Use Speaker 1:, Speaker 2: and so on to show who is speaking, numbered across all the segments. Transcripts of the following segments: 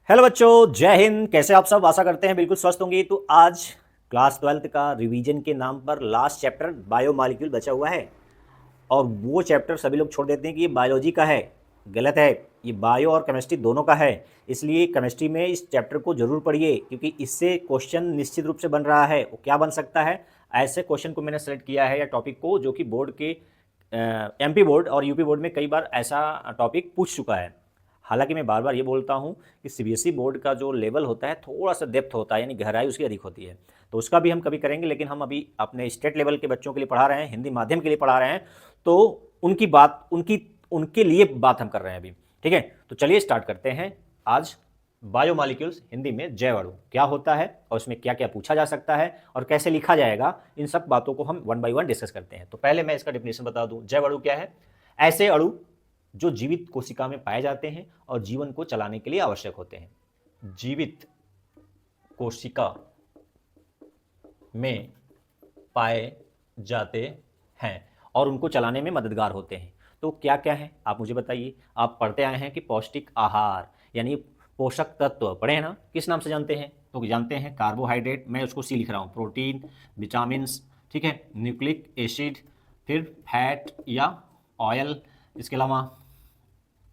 Speaker 1: Hello बच्चों, जय हिंद। कैसे आप सब? आशा करते हैं बिल्कुल स्वस्थ होंगे। तो आज क्लास 12th का रिवीजन के नाम पर लास्ट चैप्टर बायोमॉलिक्यूल बचा हुआ है। और वो चैप्टर सभी लोग छोड़ देते हैं कि ये बायोलॉजी का है। गलत है, ये बायो और केमिस्ट्री दोनों का है। इसलिए केमिस्ट्री में इस चैप्टर को जरूर पढ़िए, क्योंकि इससे क्वेश्चन निश्चित रूप से बन रहा है। वो क्या बन सकता है? ऐसे क्वेश्चन को मैंने सेलेक्ट किया है, या टॉपिक को, जो कि बोर्ड के एमपी बोर्ड और यूपी बोर्ड में कई बार ऐसा टॉपिक पूछ चुका है। हालांकि मैं बार बार ये बोलता हूँ कि सीबीएसई बोर्ड का जो लेवल होता है थोड़ा सा डेप्थ होता है, यानी गहराई उसकी अधिक होती है। तो उसका भी हम कभी करेंगे, लेकिन हम अभी अपने स्टेट लेवल के बच्चों के लिए पढ़ा रहे हैं, हिंदी माध्यम के लिए पढ़ा रहे हैं। तो उनकी बात उनके लिए बात हम कर रहे हैं अभी। ठीक है, तो चलिए स्टार्ट करते हैं। आज बायोमॉलिक्यूल्स, हिंदी में जैव अणु, क्या होता है और उसमें क्या क्या पूछा जा सकता है और कैसे लिखा जाएगा, इन सब बातों को हम वन बाय वन डिस्कस करते हैं। तो पहले मैं इसका डेफिनेशन बता दूं। जैव अणु क्या है? ऐसे अणु जो जीवित कोशिका में पाए जाते हैं और जीवन को चलाने के लिए आवश्यक होते हैं। जीवित कोशिका में पाए जाते हैं और उनको चलाने में मददगार होते हैं। तो क्या क्या है आप मुझे बताइए। आप पढ़ते आए हैं कि पौष्टिक आहार, यानी पोषक तत्व पढ़े हैं ना? किस नाम से जानते हैं? तो जानते हैं कार्बोहाइड्रेट, मैं उसको सी लिख रहा हूँ, प्रोटीन, विटामिन्स, ठीक है, न्यूक्लिक एसिड, फिर फैट या ऑयल, इसके अलावा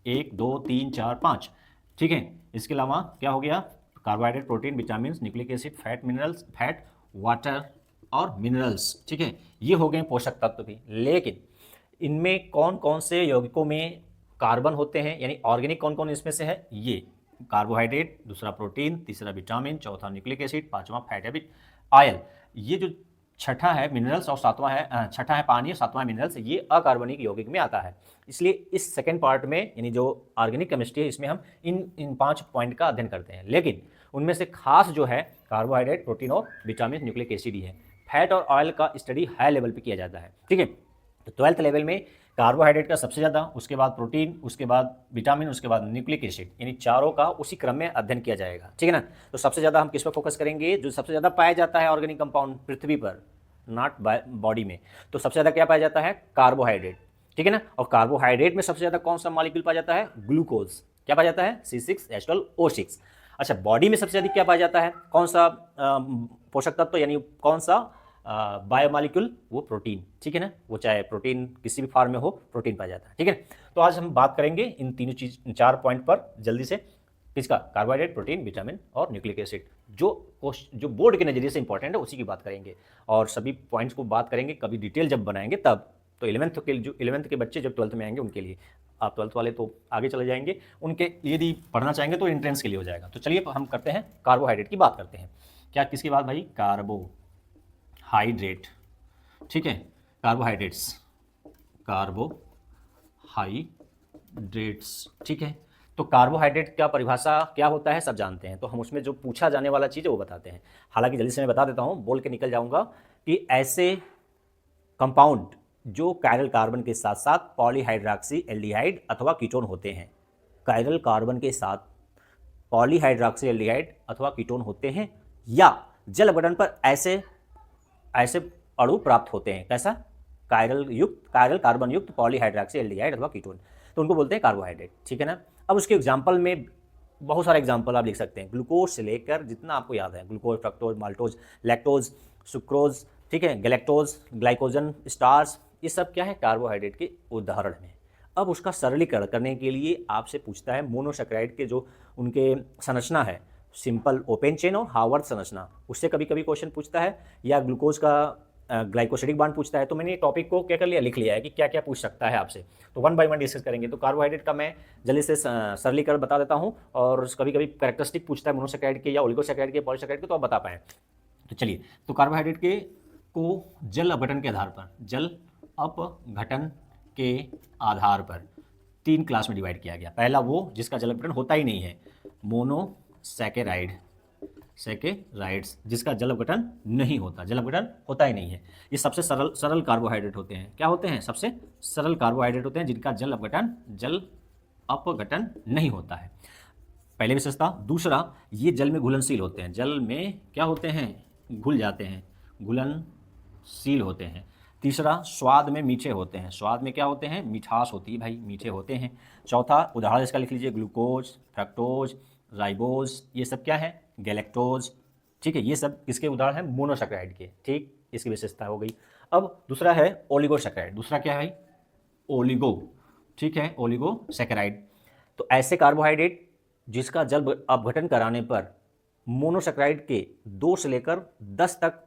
Speaker 1: 1 2 3 4 5, ठीक है। इसके अलावा क्या हो गया? Carbohydrate, protein, vitamin, nucleic acid, fat, minerals, fat, water और मिनरल्स, ठीक है। ये हो गए पोषक तत्व भी। लेकिन इनमें कौन कौन से यौगिकों में कार्बन होते हैं, यानी ऑर्गेनिक कौन कौन इसमें से है? ये कार्बोहाइड्रेट, दूसरा प्रोटीन, तीसरा विटामिन, चौथा न्यूक्लिक एसिड, पांचवा फैट है ऑयल। ये जो छठा है मिनरल्स और सातवां है, छठा है पानी और सातवां मिनरल्स, ये अकार्बनिक यौगिक में आता है। इसलिए इस सेकेंड पार्ट में, यानी जो ऑर्गेनिक केमिस्ट्री है, इसमें हम इन 5 पॉइंट का अध्ययन करते हैं। लेकिन उनमें से खास जो है कार्बोहाइड्रेट, प्रोटीन और विटामिन, न्यूक्लिक एसिड ही है। फैट और ऑयल का स्टडी हाई लेवल पे किया जाता है, ठीक है। तो 12th लेवल में कार्बोहाइड्रेट का सबसे ज़्यादा, उसके बाद प्रोटीन, उसके बाद विटामिन, उसके बाद न्यूक्लिक एसिड, यानी चारों का उसी क्रम में अध्ययन किया जाएगा, ठीक है ना। तो सबसे ज़्यादा हम किस पर फोकस करेंगे? जो सबसे ज़्यादा पाया जाता है ऑर्गेनिक कंपाउंड पृथ्वी पर, नॉट बॉडी में। तो सबसे ज़्यादा क्या पाया जाता है? कार्बोहाइड्रेट, ठीक है ना। और कार्बोहाइड्रेट में सबसे ज़्यादा कौन सा मॉलिक्यूल पाया जाता है? ग्लूकोज। क्या पाया जाता है? C6H12O6। अच्छा, बॉडी में सबसे अधिक क्या पाया जाता है? कौन सा पोषक तत्व, यानी कौन सा बायोमॉलिक्यूल? वो प्रोटीन, ठीक है ना। वो चाहे प्रोटीन किसी भी फॉर्म में हो, प्रोटीन पाया जाता है, ठीक है। तो आज हम बात करेंगे इन तीनों चीज, 4 पॉइंट पर जल्दी से। किसका? कार्बोहाइड्रेट, प्रोटीन, विटामिन और न्यूक्लिक एसिड। जो बोर्ड के नज़रिए से इंपॉर्टेंट है उसी की बात करेंगे, और सभी पॉइंट्स को बात करेंगे कभी डिटेल जब बनाएंगे तब। तो 11th के बच्चे जब 12th में आएंगे उनके लिए, आप 12th वाले तो आगे चले जाएंगे, उनके यदि पढ़ना चाहेंगे तो एंट्रेंस के लिए हो जाएगा। तो चलिए हम करते हैं कार्बोहाइड्रेट की बात करते हैं। क्या किसकी बात भाई? कार्बोहाइड्रेट, ठीक है। कार्बोहाइड्रेट्स, कार्बोहाइड्रेट्स, ठीक है। तो कार्बोहाइड्रेट का परिभाषा क्या होता है सब जानते हैं, तो हम उसमें जो पूछा जाने वाला चीज़ है वो बताते हैं। हालांकि जल्दी से मैं बता देता हूँ, बोल के निकल जाऊंगा, कि ऐसे कंपाउंड जो कायरल कार्बन के साथ साथ पॉलीहाइड्रॉक्सी एल्डिहाइड अथवा कीटोन होते हैं। कायरल कार्बन के साथ पॉलीहाइड्रॉक्सी एल्डिहाइड अथवा कीटोन होते हैं, या जल अपघटन पर ऐसे ऐसे अणु प्राप्त होते हैं। कैसा? कायरल कार्बन युक्त पॉलीहाइड्रॉक्सी एल्डिहाइड अथवा कीटोन, तो उनको बोलते हैं कार्बोहाइड्रेट, ठीक है ना। अब उसके एग्जाम्पल में बहुत सारे एग्जाम्पल आप लिख सकते हैं, ग्लूकोज से लेकर जितना आपको याद है, glucose, fructose, maltose, lactose, sucrose, ठीक है, गैलेक्टोज, ग्लाइकोजन, स्टार्च, ये सब क्या है? कार्बोहाइड्रेट के उदाहरण हैं। अब उसका सरलीकरण करने के लिए आपसे पूछता है मोनोसेकेराइड के जो उनके संरचना है, सिंपल ओपन चेन और हार्वर्ड संरचना, उससे कभी कभी क्वेश्चन पूछता है, या ग्लूकोज का ग्लाइकोसिडिक बॉन्ड पूछता है। तो मैंने टॉपिक को क्या कर लिया, लिख लिया है कि क्या क्या पूछ सकता है आपसे। तो वन बाय वन डिस्कस करेंगे। तो कार्बोहाइड्रेट का मैं जल्दी से सरलीकरण बता देता हूँ, और कभी कभी कैरेक्टरिस्टिक पूछता है मोनोसेकेराइड के या ओलिगोसेकेराइड के, पॉलीसेकेराइड के, तो आप बता पाएँ। तो चलिए, तो कार्बोहाइड्रेट के को जल अपघटन के आधार पर, जल अपघटन के आधार पर 3 क्लास में डिवाइड किया गया। पहला वो जिसका जल अपघटन होता ही नहीं है, मोनोसेकेराइड, सेकेराइड्स, जिसका जल अपघटन नहीं होता, जल अपघटन होता ही नहीं है। ये सबसे सरल कार्बोहाइड्रेट होते हैं। क्या होते हैं? सबसे सरल कार्बोहाइड्रेट होते हैं जिनका जल अपघटन नहीं होता है। पहले विशेषता। दूसरा, ये जल में घुलनशील होते हैं, जल में क्या होते हैं? घुल जाते हैं, घुलनशील होते हैं। तीसरा, स्वाद में मीठे होते हैं, स्वाद में क्या होते हैं? मिठास होती है भाई, मीठे होते हैं। चौथा, उदाहरण इसका लिख लीजिए, ग्लूकोज, फ्रक्टोज, राइबोज, ये सब क्या है, गैलेक्टोज, ठीक है, ये सब किसके उदाहरण हैं, मोनोसैकेराइड के, ठीक, इसकी विशेषता हो गई। अब दूसरा है ओलिगोसैकेराइड, दूसरा क्या है भाई, ओलिगो, ठीक है, ओलिगोसैकेराइड। तो ऐसे कार्बोहाइड्रेट जिसका जल अपघटन कराने पर मोनोसैकेराइड के 2 से लेकर 10 तक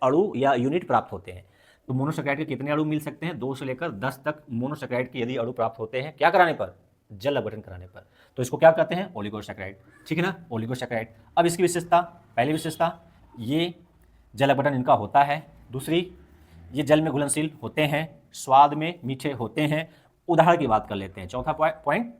Speaker 1: अणु या यूनिट प्राप्त होते हैं। तो मोनोसैकेराइड के कितने अणु मिल सकते हैं, 2 से लेकर 10 तक मोनोसैकेराइड के यदि अणु प्राप्त होते हैं, क्या कराने पर, जल अपघटन कराने पर, तो इसको क्या कहते हैं, ओलिगोसैकेराइड, ठीक है ना, ओलिगोसैकेराइड। अब इसकी विशेषता, पहली विशेषता, ये जल अपघटन इनका होता है। दूसरी, ये जल में घुलनशील होते हैं, स्वाद में मीठे होते हैं। उदाहरण की बात कर लेते हैं, चौथा पॉइंट,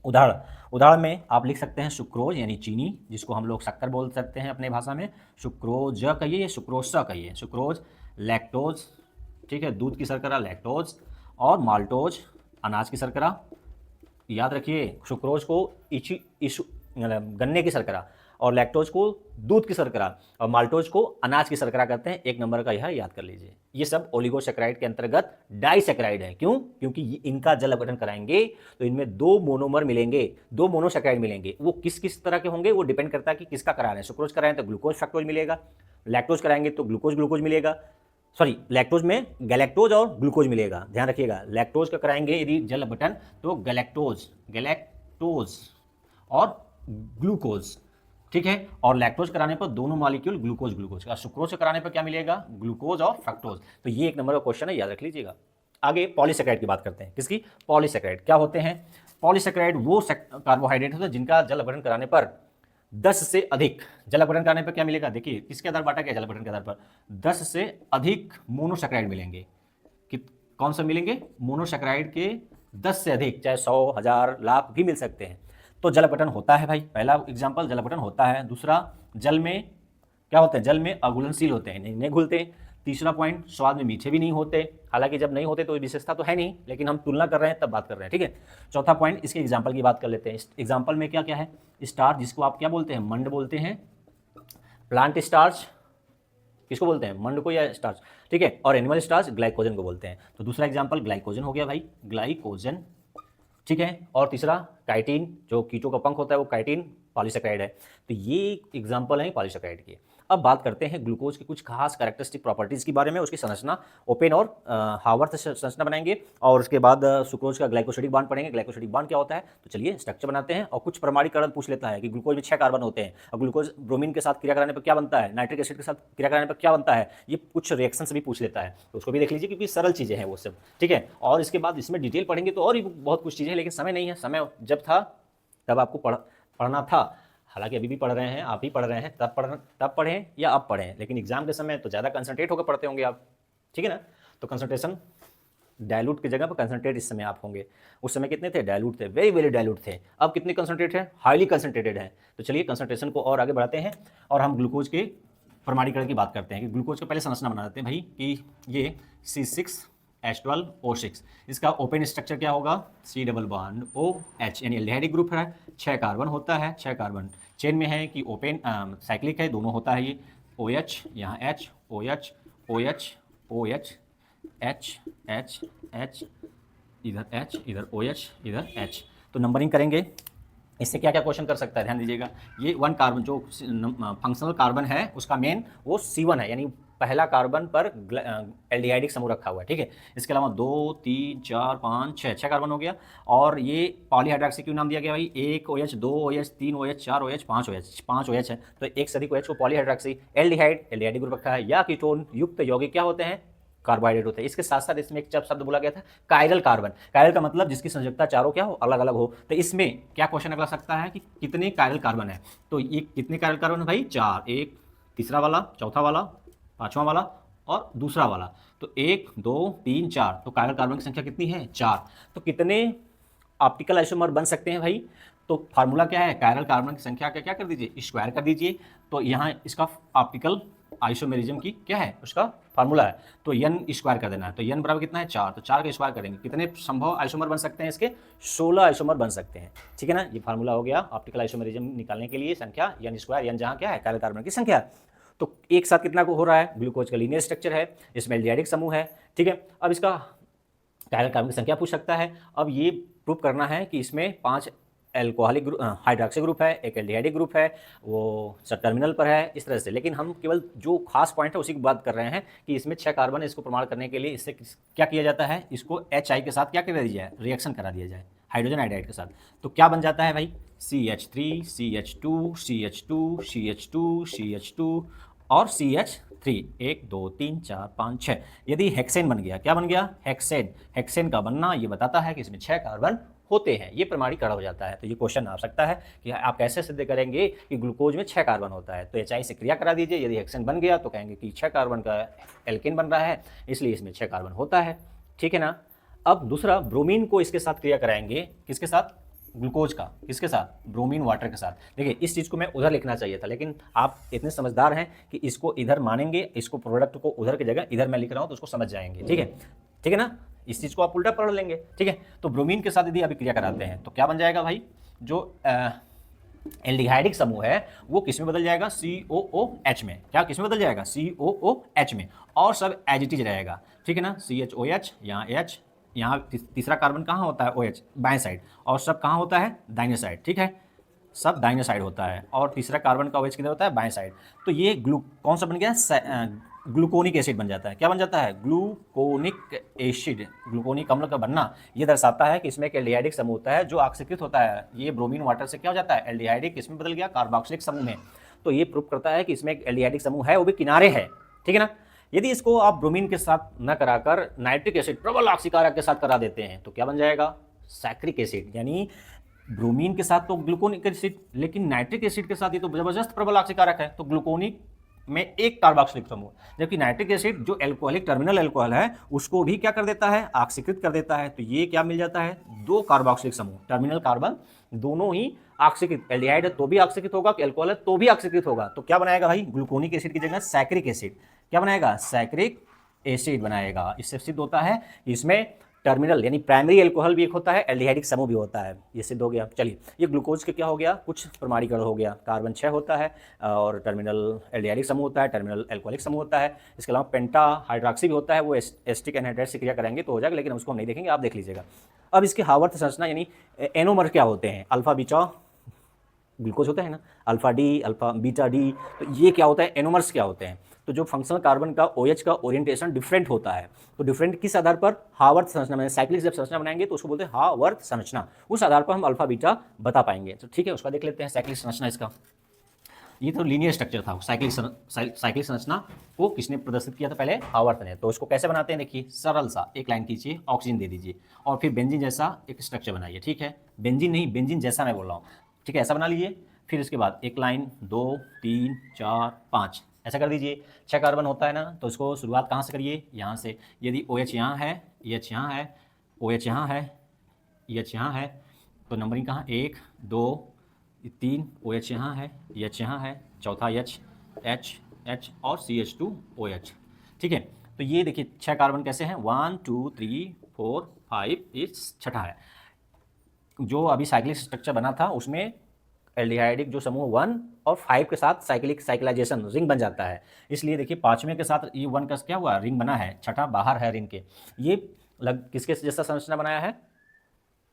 Speaker 1: उदाहरण। उदाहरण में आप लिख सकते हैं सुक्रोज यानी चीनी, जिसको हम लोग शक्कर बोल सकते हैं अपने भाषा में, सुक्रोज कहिए, सुक्रोज कहिए, सुक्रोज, लैक्टोज, ठीक है, दूध की शर्करा लैक्टोज, और माल्टोज, अनाज की शर्करा, याद रखिए सुक्रोज को गन्ने की शर्करा, और लैक्टोज को दूध की शर्करा, और माल्टोज को अनाज की शर्करा कहते हैं। एक नंबर का यह याद कर लीजिए। ये सब ओलिगोसैकेराइड के अंतर्गत डाइसैकेराइड है। क्यों? क्योंकि इनका जल अपघटन कराएंगे तो इनमें 2 मोनोमर मिलेंगे, 2 मोनोसैकेराइड मिलेंगे। वो किस किस तरह के होंगे, वो डिपेंड करता है कि किसका करा रहे हैं। सुक्रोज कराएं तो ग्लूकोज फ्रक्टोज मिलेगा, लैक्टोज कराएंगे तो ग्लूकोज मिलेगा, सॉरी, लैक्टोज में गैलेक्टोज और ग्लूकोज मिलेगा, ध्यान रखिएगा। लैक्टोज का कराएंगे यदि जल अपघटन तो गैलेक्टोज और ग्लूकोज, ठीक है, और लैक्टोज कराने पर दोनों मॉलिक्यूल ग्लूकोज का, सुक्रोज से कराने पर क्या मिलेगा, ग्लूकोज और फ्रक्टोज। तो ये एक नंबर का क्वेश्चन है, याद रख लीजिएगा। आगे पॉलीसैकेराइड की बात करते हैं। किसकी? पॉलीसैकेराइड। क्या होते हैं पॉलीसैकेराइड? वो कार्बोहाइड्रेट होते हैं जिनका जल अपघटन कराने पर 10 से अधिक, जल अपघटन कराने पर क्या मिलेगा, देखिए किसके आधार बांटा गया, जल अपघटन के आधार पर 10 से अधिक मोनोसैकेराइड मिलेंगे। कौन सा मिलेंगे? मोनोसैकेराइड के 10 से अधिक, चाहे 100, 1000, लाख भी मिल सकते हैं। तो जल अपघटन होता है भाई, पहला एग्जाम्पल, जल अपघटन होता है। दूसरा, जल में क्या होते हैं, जल में अघुलनशील होते हैं, नहीं घुलते। तीसरा पॉइंट, स्वाद में मीठे भी नहीं होते, हालांकि जब नहीं होते तो विशेषता तो है नहीं, लेकिन हम तुलना कर रहे हैं तब बात कर रहे हैं, ठीक है। चौथा पॉइंट, इसके एग्जाम्पल की बात कर लेते हैं। एग्जाम्पल में क्या क्या है, स्टार्च, जिसको आप क्या बोलते हैं, मंड बोलते हैं, प्लांट स्टार्च किसको बोलते हैं, मंड को या स्टार्च, ठीक है, और एनिमल स्टार्च ग्लाइकोजन को बोलते हैं। तो दूसरा एग्जाम्पल ग्लाइकोजन हो गया भाई, ग्लाइकोजन, ठीक है। और तीसरा काइटिन, जो कीटो का पंख होता है वो काइटिन पॉलीसैकेराइड है। तो ये एग्जांपल है पॉलीसैकेराइड के। अब बात करते हैं ग्लूकोज की कुछ खास कैरेक्टरिस्टिक प्रॉपर्टीज के बारे में, उसकी संरचना, ओपेन और हावर्थ संरचना बनाएंगे, और उसके बाद सुक्रोज का ग्लाइकोसिडिक बांड पढ़ेंगे। ग्लाइकोसिडिक बांड क्या होता है, तो चलिए स्ट्रक्चर बनाते हैं। और कुछ प्रमाणीकरण पूछ लेता है कि ग्लूकोज में 6 कार्बन होते हैं, और ग्लूकोज ब्रोमीन के साथ क्रिया कराने पर क्या बनता है, नाइट्रिक एसिड के साथ क्रिया कराने पर क्या बनता है, ये कुछ रिएक्शन भी पूछ लेता है, तो उसको भी देख लीजिए, क्योंकि सरल चीज़ें हैं वो सब, ठीक है। और इसके बाद इसमें डिटेल पढ़ेंगे तो और भी बहुत कुछ चीज़ें हैं, लेकिन समय नहीं है। समय जब था तब आपको पढ़ना था, हालांकि अभी भी पढ़ रहे हैं, आप ही पढ़ रहे हैं, तब पढ़ें या अब पढ़ें, लेकिन एग्जाम के समय तो ज़्यादा कंसंट्रेट होकर पढ़ते होंगे आप, ठीक है ना। तो कंसंट्रेशन डायलूट की जगह पर कंसंट्रेट इस समय आप होंगे। उस समय कितने थे, डायलूट थे, वेरी वेरी डायलूट थे। अब कितने कंसंट्रेट है, हाईली कंसंट्रेटेड है। तो चलिए कंसंट्रेशन को और आगे बढ़ाते हैं, और हम ग्लूकोज के प्रमाणीकरण की बात करते हैं। कि ग्लूकोज का पहले संरचना बना देते हैं भाई, कि ये C6H12O6, इसका ओपन स्ट्रक्चर क्या होगा, C डबल बॉन्ड OH, यानी एल्डिहाइडिक ग्रुप है, 6 कार्बन होता है, 6 कार्बन चेन में है, कि ओपन साइक्लिक है, दोनों होता है ये, OH, यहाँ H, OH, OH, OH, H, H, H, इधर H, इधर OH, इधर H। तो नंबरिंग करेंगे, इससे क्या क्या क्वेश्चन कर सकता है, ध्यान दीजिएगा। ये 1 कार्बन जो फंक्शनल कार्बन है उसका मेन वो C1 है, यानी पहला कार्बन पर एल्डिहाइडिक समूह रखा हुआ है, ठीक है। इसके अलावा 2, 3, 4, 5, 6 कार्बन हो गया। और ये पॉलीहाइड्रॉक्सी क्यों नाम दिया गया भाई, 1 OH, 2 OH, 3 OH, 4 OH, 5 OH है, तो एक से अधिक OH को पॉलीहाइड्रॉक्सी। एल्डिहाइडिक ग्रुप रखा है, या कीटोन युक्त यौगिक क्या होते हैं, कार्बोहाइड्रेट होते हैं। इसके साथ साथ इसमें एक शब्द बोला गया था, कायरल कार्बन। कायरल का मतलब जिसकी संयोजकता चारों क्या हो, अलग अलग हो। तो इसमें क्या क्वेश्चन अगला सकता है कि कितने कायरल कार्बन है, तो ये कितने कायरल कार्बन है भाई, 4, एक तीसरा वाला, चौथा वाला, पांचवा वाला और दूसरा वाला। तो 1, 2, 3, 4, तो कायरल कार्बन की संख्या कितनी है, 4। तो कितने ऑप्टिकल आइसोमर बन सकते हैं भाई, तो फार्मूला क्या है, कायरल कार्बन की संख्या का क्या कर दीजिए, स्क्वायर कर दीजिए। तो यहाँ इसका ऑप्टिकल आइसोमेरिज्म की क्या है, उसका फार्मूला है, तो n स्क्वायर कर देना है। तो n बराबर कितना है, 4, तो 4 का स्क्वायर करेंगे, कितने संभव आइसोमर बन सकते हैं इसके, 16 आइसोमर बन सकते हैं, ठीक है ना। ये फार्मूला हो गया ऑप्टिकल आइसोमेरिज्म निकालने के लिए, संख्या n स्क्वायर, n जहाँ क्या है, कायरल कार्बन की संख्या। तो एक साथ कितना को हो रहा है, ग्लूकोज का लीनियर स्ट्रक्चर है, इसमें एल्डिहाइडिक समूह है, ठीक है। अब इसका कायरल कार्बन की संख्या पूछ सकता है। अब ये प्रूव करना है कि इसमें 5 एल्कोहलिक ग्रुप, हाइड्रोक्सी ग्रुप है, एक एल्डिहाइडिक ग्रुप है, वो टर्मिनल पर है, इस तरह से। लेकिन हम केवल जो खास पॉइंट है उसी की बात कर रहे हैं कि इसमें 6 कार्बन, इसको प्रमाण करने के लिए इससे क्या किया जाता है, इसको HI के साथ क्या करा दिया जाए, रिएक्शन करा दिया जाए हाइड्रोजन आयोडाइड के साथ। तो क्या बन जाता है भाई, CH3, CH2, CH2, CH2, CH2 और CH3, 1 2 3 4 5 6। यदि हेक्सेन बन गया, क्या बन गया, हेक्सेन। हेक्सेन का बनना ये बताता है कि इसमें 6 कार्बन होते हैं, ये प्रमाणीकरण हो जाता है। तो ये क्वेश्चन आ सकता है कि आप कैसे सिद्ध करेंगे कि ग्लूकोज में 6 कार्बन होता है। तो HI से क्रिया करा दीजिए, यदि हेक्सेन बन गया तो कहेंगे कि 6 कार्बन का एल्केन बन रहा है, इसलिए इसमें 6 कार्बन होता है, ठीक है ना। अब दूसरा, ब्रोमीन को इसके साथ क्रिया कराएंगे, किसके साथ, ग्लूकोज का, किसके साथ, ब्रोमीन वाटर के साथ। देखिए इस चीज़ को मैं उधर लिखना चाहिए था, लेकिन आप इतने समझदार हैं कि इसको इधर मानेंगे, इसको प्रोडक्ट को उधर की जगह इधर मैं लिख रहा हूँ तो उसको समझ जाएंगे, ठीक है, ठीक है ना। इस चीज़ को आप उल्टा पढ़ लेंगे, ठीक है। तो ब्रोमीन के साथ यदि अभी क्रिया कराते हैं तो क्या बन जाएगा भाई, जो एल्डिहाइडिक समूह है वो किस में बदल जाएगा, COOH में। क्या किस में बदल जाएगा, COOH में, और सब एज इट इज रहेगा, ठीक है ना। CHOH, यहाँ H, यहाँ तीसरा कार्बन कहाँ होता है, OH बाएं साइड, और सब कहाँ होता है, दाहिने साइड, ठीक है, सब दाहिने साइड होता है, और तीसरा कार्बन का OH किधर होता है, बाएं साइड। तो ये कौन सा बन गया, ग्लूकोनिक एसिड बन जाता है। क्या बन जाता है, ग्लूकोनिक एसिड। ग्लूकोनिक अम्ल का बनना ये दर्शाता है कि इसमें एक एल्डिहाइडिक समूह होता है जो ऑक्सीकृत होता है। ये ब्रोमीन वाटर से क्या हो जाता है, एल्डिहाइडिक इसमें बदल गया कार्बोक्सिलिक समूह में। तो ये प्रूव करता है कि इसमें एक एल्डिहाइडिक समूह है, वो भी किनारे है, ठीक है ना। यदि इसको आप ब्रोमीन के साथ न कराकर नाइट्रिक एसिड प्रबल ऑक्सीकारक के साथ करा देते हैं तो क्या बन जाएगा, सैक्रिक एसिड। यानी ब्रोमीन के साथ तो ग्लूकोनिक एसिड, लेकिन नाइट्रिक एसिड के साथ ये तो जबरदस्त प्रबल ऑक्सीकारक है, तो ग्लूकोनिक में एक कार्बोक्सिलिक समूह, जबकि नाइट्रिक एसिड जो एल्कोहलिक टर्मिनल एल्कोहल है उसको भी क्या कर देता है, ऑक्सीकृत कर देता है। तो ये क्या मिल जाता है, 2 कार्बोक्सिलिक समूह, टर्मिनल कार्बन दोनों ही ऑक्सीकृत, एल्डिहाइड है तो भी ऑक्सीकृत होगा, एल्कोहल है तो भी ऑक्सीकृत होगा। तो क्या बनाएगा भाई, ग्लूकोनिक एसिड की जगह सैक्रिक एसिड, क्या बनाएगा, सैक्रिक एसिड बनाएगा। इससे सिद्ध होता है इसमें टर्मिनल यानी प्राइमरी एल्कोहल भी एक होता है, एल्डिहाइडिक समूह भी होता है, ये सिद्ध हो गया। चलिए ये ग्लूकोज के क्या हो गया, कुछ प्रमाणीकरण हो गया। कार्बन 6 होता है और टर्मिनल एल्डिहाइडिक समूह होता है, टर्मिनल एल्कोहलिक समूह होता है। इसके अलावा पेंटा हाइड्रोक्सी भी होता है, वो एस्टिक एनहाइड्राइड से क्रिया करेंगे तो हो जाएगा, लेकिन उसको हम नहीं देखेंगे, आप देख लीजिएगा। अब इसके हावर्थ संरचना यानी एनोमर क्या होते हैं, अल्फा बीटा ग्लूकोज होता है ना, alpha D, alpha beta D, तो ये क्या होता है, एनोमर्स क्या होते हैं। तो जो फंक्शनल कार्बन का OH का ओरिएंटेशन डिफरेंट होता है, तो डिफरेंट किस आधार पर, हावर्थ संरचना में। साइक्लिक जब संरचना बनाएंगे तो उसको बोलते हैं हावर्थ संरचना, उस आधार पर हम अल्फा बीटा बता पाएंगे। तो ठीक है, उसका देख लेते हैं साइक्लिक संरचना इसका। ये तो लीनियर स्ट्रक्चर था, साइक्लिक संरचना को किसने प्रदर्शित किया था पहले, हावर्थ ने। तो इसको कैसे बनाते हैं, देखिए सरल सा, एक लाइन खींचिए, ऑक्सीजन दे दीजिए और फिर बेंजीन जैसा एक स्ट्रक्चर बनाइए, ठीक है, बेंजीन नहीं, बेंजीन जैसा मैं बोल रहा हूँ, ठीक है, ऐसा बना लीजिए। फिर इसके बाद एक लाइन, 2 3 4 5 ऐसा कर दीजिए। 6 कार्बन होता है ना, तो इसको शुरुआत कहाँ से करिए, यहाँ से। यदि OH यहाँ है, H यहाँ है, OH यहाँ है, H यहाँ है, तो नंबरिंग कहाँ, 1 2 3, OH यहाँ है, H यहाँ है, चौथा H और CH2OH, ठीक है। तो ये देखिए 6 कार्बन कैसे हैं, 1 2 3 4 5, इस छठा है। जो अभी साइक्लिक स्ट्रक्चर बना था उसमें एल्डिहाइडिक जो समूह 1 और 5 के साथ साइक्लाइजेशन रिंग बन जाता है, इसलिए देखिए 5वें के साथ ये 1 का क्या हुआ, रिंग बना है, छठा बाहर है रिंग के। ये किसके जैसा संरचना बनाया है,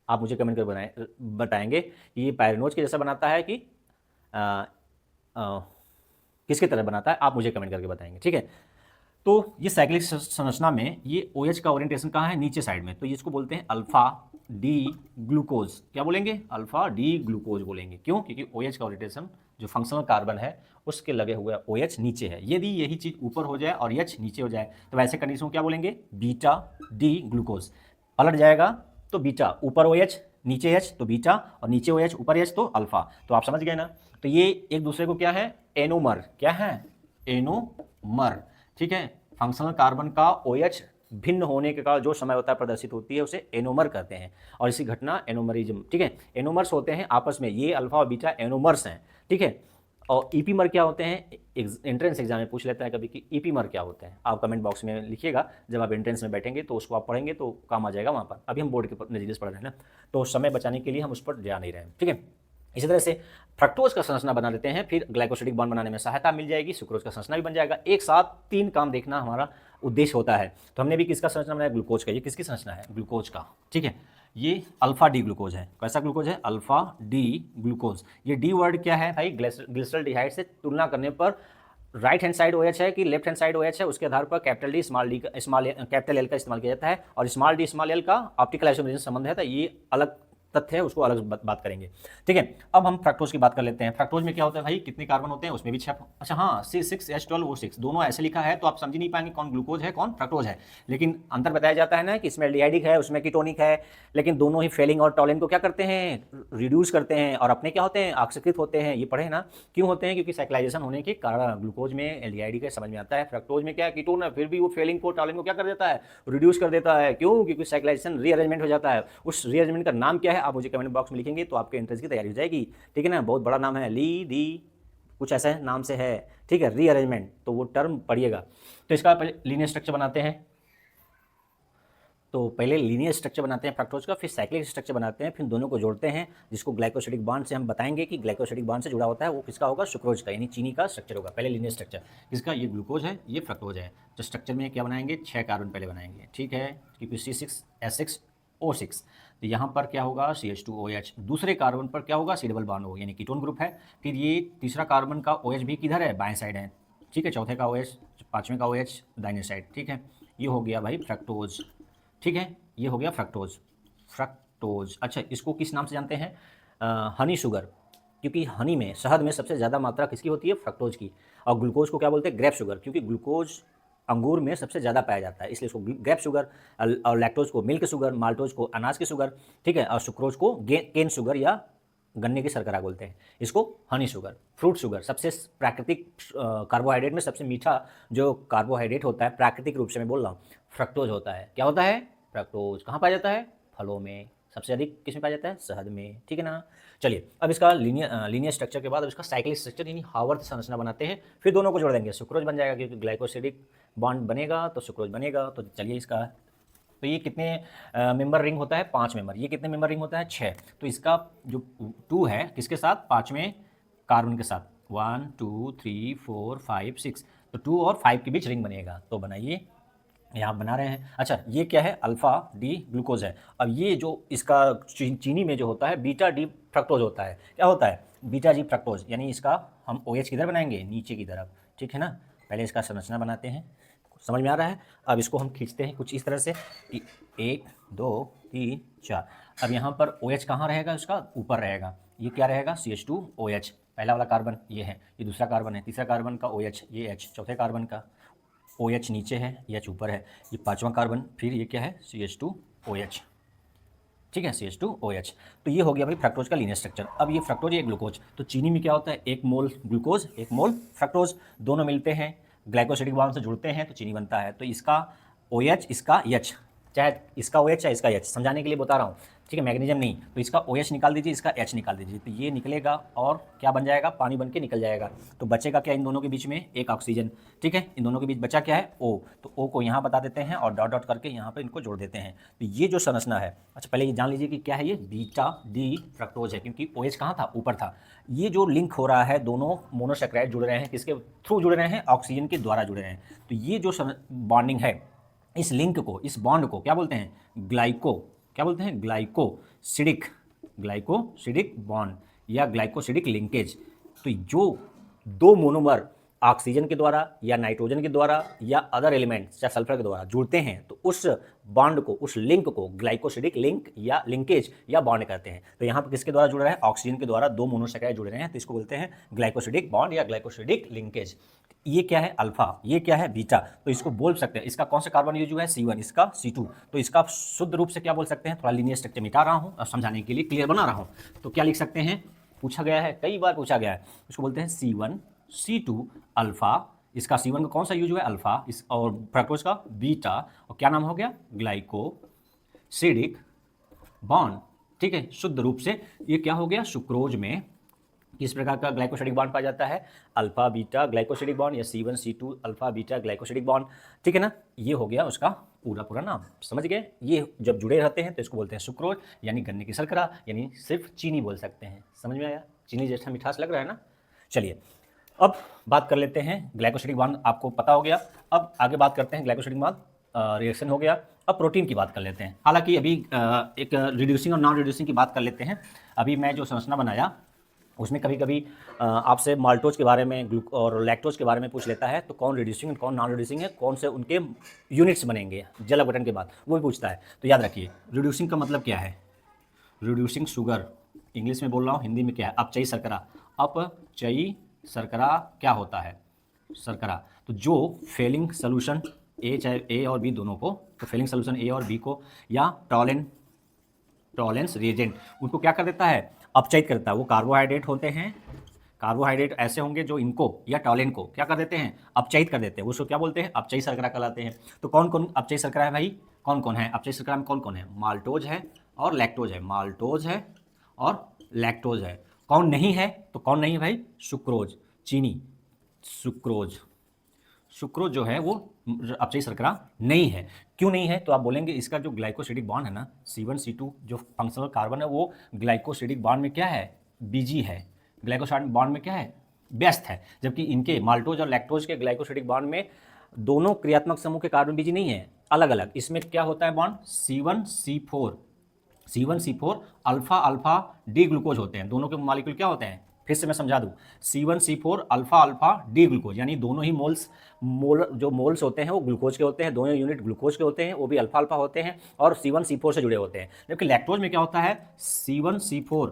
Speaker 1: आप मुझे कमेंट कर बताएंगे कि ये पायरेनोज के जैसा बनाता है कि किसके तरह बनाता है, आप मुझे कमेंट करके बताएंगे, ठीक है। तो ये साइक्लिक संरचना में ये OH का ओरिएंटेशन कहाँ है, नीचे साइड में, तो ये इसको बोलते हैं अल्फा डी ग्लूकोज। क्या बोलेंगे, अल्फा डी ग्लूकोज बोलेंगे। क्यों, क्योंकि OH का ओरिएंटेशन जो फंक्शनल कार्बन है उसके लगे हुए OH नीचे है। यदि यही चीज़ ऊपर हो जाए और H नीचे हो जाए तो वैसे कंडीशन को क्या बोलेंगे, बीटा डी ग्लूकोज। पलट जाएगा तो बीटा, ऊपर OH नीचे H तो बीटा, और नीचे OH ऊपर H तो अल्फा। तो आप समझ गए ना। तो ये एक दूसरे को क्या है, एनोमर, क्या है, एनोमर, ठीक है। फंक्शनल कार्बन का OH भिन्न होने के कारण जो समय होता है प्रदर्शित होती है उसे एनोमर कहते हैं, और इसी घटना एनोमरिज्म, ठीक है। एनोमर्स होते हैं आपस में, ये अल्फा और बीटा एनोमर्स हैं, ठीक है। और ईपीमर क्या होते हैं, एंट्रेंस एग्जाम में पूछ लेता है कभी कि ईपीमर क्या होते हैं। आप कमेंट बॉक्स में लिखिएगा, जब आप एंट्रेंस में बैठेंगे तो उसको आप पढ़ेंगे तो काम आ जाएगा वहाँ पर। अभी हम बोर्ड के नज़रिए से पढ़ रहे हैं ना, तो समय बचाने के लिए हम उस पर जा नहीं रहे हैं, ठीक है। इसी तरह से फ्रक्टोज का संरचना बना देते हैं, फिर ग्लाइकोसिडिक बॉन्ड बनाने में सहायता मिल जाएगी, सुक्रोज का संरचना भी बन जाएगा। एक साथ 3 काम देखना हमारा उद्देश्य होता है। तो हमने भी किसका संरचना बनाया, ग्लूकोज का। ये किसकी संरचना है, ग्लूकोज का, ठीक है। ये अल्फा डी ग्लूकोज है। कैसा ग्लूकोज है? Alpha D glucose. ये डी वर्ड क्या है भाई? ग्लिसरॉल्डिहाइड से तुलना करने पर राइट हैंड साइड OH है कि लेफ्ट हैंड साइड OH है, उसके आधार पर capital D small D small capital L का इस्तेमाल किया जाता है, और स्मॉल डी स्मॉल एल का ऑप्टिकल आइसोमरेज संबंध है, तो ये अलग तथ्य है, उसको अलग बात करेंगे। ठीक है, अब हम फ्रक्टोज की बात कर लेते हैं। फ्रक्टोज में क्या होता है भाई? कितने कार्बन होते हैं? उसमें भी 6। अच्छा हाँ, C6H12O6 दोनों ऐसे लिखा है तो आप समझ ही नहीं पाएंगे कौन ग्लूकोज है कौन फ्रक्टोज है, लेकिन अंतर बताया जाता है ना कि इसमें एल्डिहाइडिक है उसमें कीटोनिक है, लेकिन दोनों ही फेलिंग और टॉलिन को क्या करते हैं? रिड्यूस करते हैं, और अपने क्या होते हैं? ऑक्सीकृत होते हैं। ये पढ़े ना क्यों होते हैं? क्योंकि साइक्लाइजेशन होने के कारण ग्लूकोज में एल्डिहाइडिक है, समझ में आता है। फ्रक्टोज में क्या है? कीटोन है, फिर भी वो फेलिंग को टॉलिन को क्या कर देता है? रिड्यूस कर देता है। क्यों? क्योंकि साइक्लाइजेशन रीअरेंजमेंट हो जाता है। उस रीअरेंजमेंट का नाम क्या है? आप मुझे कमेंट बॉक्स में लिखेंगे तो आपके एंट्रेंस की तैयारी हो जाएगी। ठीक है ना, बहुत बड़ा नाम है, ली दी कुछ ऐसा नाम से है। ठीक है, रीअरेंजमेंट, तो वो टर्म पढ़िएगा। तो इसका पहले लीनियर स्ट्रक्चर बनाते हैं, तो पहले लीनियर स्ट्रक्चर बनाते हैं फ्रक्टोज का, फिर साइक्लिक स्ट्रक्चर बनाते हैं, फिर दोनों को जोड़ते हैं, जिसको ग्लाइकोसिडिक बॉन्ड से हम बताएंगे कि ग्लाइकोसिडिक बॉन्ड से जुड़ा होता है वो किसका होगा? सुक्रोज का, यानी चीनी का स्ट्रक्चर होगा। पहले लीनियर स्ट्रक्चर किसका? ये ग्लूकोज है, ये फ्रक्टोज है। तो स्ट्रक्चर में क्या बनाएंगे? 6 कार्बन पहले बनाएंगे। ठीक है, क्योंकि C6H6O6, तो यहाँ पर क्या होगा? CH2OH। दूसरे कार्बन पर क्या होगा? C डबल बॉन्ड हो, यानी कीटोन ग्रुप है। फिर ये तीसरा कार्बन का OH भी किधर है? बाएं साइड है। ठीक है, चौथे का OH, पाँचवें का OH दाहिने साइड। ठीक है, ये हो गया भाई फ्रक्टोज। ठीक है, ये हो गया फ्रक्टोज। फ्रक्टोज, अच्छा इसको किस नाम से जानते हैं? हनी शुगर, क्योंकि हनी में, शहद में सबसे ज़्यादा मात्रा किसकी होती है? फ्रक्टोज की। और ग्लूकोज को क्या बोलते हैं? ग्रेप शुगर, क्योंकि ग्लूकोज अंगूर में सबसे ज़्यादा पाया जाता है, इसलिए इसको ग्रेप शुगर। और लैक्टोज को मिल्क शुगर, माल्टोज को अनाज की शुगर, ठीक है, और सुक्रोज को केन शुगर या गन्ने की शर्करा बोलते हैं। इसको हनी शुगर, फ्रूट शुगर। सबसे प्राकृतिक कार्बोहाइड्रेट में सबसे मीठा जो कार्बोहाइड्रेट होता है प्राकृतिक रूप से मैं बोल रहा हूँ, फ्रक्टोज होता है। क्या होता है? फ्रक्टोज। कहाँ पाया जाता है? फलों में। सबसे अधिक किसमें पाया जाता है? शहद में। ठीक है ना। चलिए, अब इसका लीनियर स्ट्रक्चर के बाद अब इसका साइक्लिक स्ट्रक्चर यानी हार्वर्थ संरचना बनाते हैं, फिर दोनों को जोड़ देंगे, सुक्रोज बन जाएगा, क्योंकि ग्लाइकोसिडिक बॉन्ड बनेगा तो सुक्रोज बनेगा। तो चलिए इसका, तो ये कितने मेंबर रिंग होता है? 5 मेंबर। ये कितने मेंबर रिंग होता है? 6। तो इसका जो 2 है किसके साथ? 5वें कार्बन के साथ। 1 2 3 4 5 6, तो 2 और 5 के बीच रिंग बनेगा। तो बनाइए, यहाँ बना रहे हैं। अच्छा, ये क्या है? अल्फा डी ग्लूकोज है। अब ये जो इसका चीनी में जो होता है बीटा डी फ्रक्टोज होता है। क्या होता है? बीटा डी फ्रक्टोज, यानी इसका हम OH किधर बनाएंगे? नीचे की तरफ। ठीक है ना। पहले इसका संरचना बनाते हैं, समझ में आ रहा है? अब इसको हम खींचते हैं कुछ इस तरह से कि 1 2 3 4। अब यहाँ पर OH कहाँ रहेगा? इसका ऊपर रहेगा। ये क्या रहेगा? CH2OH, पहला वाला कार्बन ये है, ये दूसरा कार्बन है, तीसरा कार्बन का OH, ये H, चौथे कार्बन का OH नीचे है, H ऊपर है, ये 5वां कार्बन, फिर ये क्या है? CH2OH। ठीक है, CH2OH। तो ये हो गया भाई फ्रक्टोज का लीनियर स्ट्रक्चर। अब ये फ्रक्टोज, ये ग्लूकोज, तो चीनी में क्या होता है? 1 मोल ग्लूकोज 1 मोल फ्रक्टोज, दोनों मिलते हैं, ग्लाइकोसिडिक बॉन्ड से जुड़ते हैं तो चीनी बनता है। तो इसका OH, इसका H, चाहे इसका OH चाहे इसका H, समझाने के लिए बता रहा हूँ। ठीक है, मैग्नीशियम नहीं, तो इसका OH निकाल दीजिए, इसका H निकाल दीजिए, तो ये निकलेगा और क्या बन जाएगा? पानी बन के निकल जाएगा। तो बचेगा क्या इन दोनों के बीच में? एक ऑक्सीजन। ठीक है, इन दोनों के बीच बचा क्या है? O। तो O को यहाँ बता देते हैं और डॉट डॉट करके यहाँ पर इनको जोड़ देते हैं। तो ये जो संरचना है, अच्छा पहले ये जान लीजिए कि क्या है? ये बीटा डी फ्रक्टोज है, क्योंकि OH कहाँ था? ऊपर था। ये जो लिंक हो रहा है, दोनों मोनोसैकेराइड जुड़ रहे हैं, किसके थ्रू जुड़ रहे हैं? ऑक्सीजन के द्वारा जुड़ रहे हैं। तो ये जो बॉन्डिंग है, इस लिंक को, इस बॉन्ड को क्या बोलते हैं? क्या बोलते हैं? ग्लाइकोसिडिक बॉन्ड या ग्लाइकोसिडिक लिंकेज। तो जो 2 मोनोमर ऑक्सीजन के द्वारा या नाइट्रोजन के द्वारा या अदर एलिमेंट्स या सल्फर के द्वारा जुड़ते हैं, तो उस बॉन्ड को, उस लिंक को ग्लाइकोसिडिक लिंक या लिंकेज या बॉन्ड कहते हैं। तो यहाँ पर किसके द्वारा जुड़ रहा है? ऑक्सीजन के द्वारा 2 मोनोसैकेराइड जुड़ रहे हैं, तो इसको बोलते हैं ग्लाइकोसिडिक बॉन्ड या ग्लाइकोसिडिक लिंकेज। ये क्या है? अल्फा, ये क्या है? बीटा। तो इसको बोल सकते हैं, इसका कौन सा कार्बन यूज हुआ है? C1, इसका C2। तो इसका शुद्ध रूप से क्या बोल सकते हैं? थोड़ा लीनियर स्ट्रक्चर मिटा रहा हूँ और समझाने के लिए क्लियर बना रहा हूँ। तो क्या लिख सकते हैं? पूछा गया है, कई बार पूछा गया है, इसको बोलते हैं C1 C2 अल्फा। इसका C1 का कौन सा यूज हुआ है? अल्फा। इस और फ्रक्टोज का बीटा, और क्या नाम हो गया? Glycosidic bond. ठीक है, शुद्ध रूप से ये क्या हो गया? सुक्रोज में किस प्रकार का ग्लाइकोसिडिक बॉन्ड पाया जाता है? अल्फा बीटा ग्लाइकोसिडिक बॉन्ड या C1 C2 alpha beta glycosidic bond. ठीक है ना, ये हो गया उसका पूरा नाम, समझ गए? ये जब जुड़े रहते हैं तो इसको बोलते हैं सुक्रोज, यानी गन्ने की शर्करा, यानी सिर्फ चीनी बोल सकते हैं। समझ में आया? चीनी जैसा मिठास लग रहा है ना। चलिए, अब बात कर लेते हैं ग्लाइकोसिडिक बॉन्ड, आपको पता हो गया। अब आगे बात करते हैं ग्लाइकोसिडिक बॉन्ड रिएक्शन हो गया। अब प्रोटीन की बात कर लेते हैं। हालांकि अभी एक रिड्यूसिंग और नॉन रिड्यूसिंग की बात कर लेते हैं। अभी मैं जो संरचना बनाया उसमें कभी कभी आपसे माल्टोज के बारे में और लैक्टोज के बारे में पूछ लेता है, तो कौन रिड्यूसिंग कौन नॉन रिड्यूसिंग है, कौन से उनके यूनिट्स बनेंगे जल अपघटन के बाद, वो भी पूछता है। तो याद रखिए रिड्यूसिंग का मतलब क्या है। रिड्यूसिंग शुगर, इंग्लिश में बोल रहा हूँ, हिंदी में क्या है, अपचयी शर्करा। अपचयी शर्करा क्या होता है, शर्करा। तो जो फेलिंग सोल्यूशन ए, चाहे ए और बी दोनों को, तो फेलिंग सोल्यूशन ए और बी को या टॉलेंस रिएजेंट, उनको क्या कर देता है, अपचयित करता है। वो कार्बोहाइड्रेट होते हैं, कार्बोहाइड्रेट ऐसे होंगे जो इनको या टॉलेन को क्या कर देते हैं, अपचयित कर देते हैं। उसको क्या बोलते हैं, अपचयी शर्करा कहलाते हैं। तो कौन कौन अपचयी शर्करा है भाई, कौन कौन है अपचयी शर्करा में, कौन कौन है, माल्टोज है और लैक्टोज है, माल्टोज है और लैक्टोज है। कौन नहीं है, तो कौन नहीं है भाई, सुक्रोज, चीनी, सुक्रोज। सुक्रोज जो है वो अपचयी शर्करा नहीं है। क्यों नहीं है, तो आप बोलेंगे इसका जो ग्लाइकोसिडिक बॉन्ड है ना, C1C2 जो फंक्शनल कार्बन है, वो ग्लाइकोसिडिक बॉन्ड में क्या है, बीजी है, ग्लाइकोसाइड बॉन्ड में क्या है, व्यस्त है। जबकि इनके माल्टोज और लैक्टोज के ग्लाइकोसिडिक बॉन्ड में दोनों क्रियात्मक समूह के कार्बन बीजी नहीं है, अलग अलग। इसमें क्या होता है bond, C1C4 alpha alpha D glucose होते हैं। दोनों के मॉलिक्यूल क्या होते हैं, फिर से मैं समझा दूं, C1C4 alpha alpha D glucose, यानी दोनों ही जो मोल्स होते हैं वो ग्लूकोज के होते हैं, दोनों यूनिट ग्लूकोज के होते हैं, वो भी अल्फा अल्फा होते हैं और C1C4 से जुड़े होते हैं। जबकि लैक्टोज में क्या होता है, C1C4,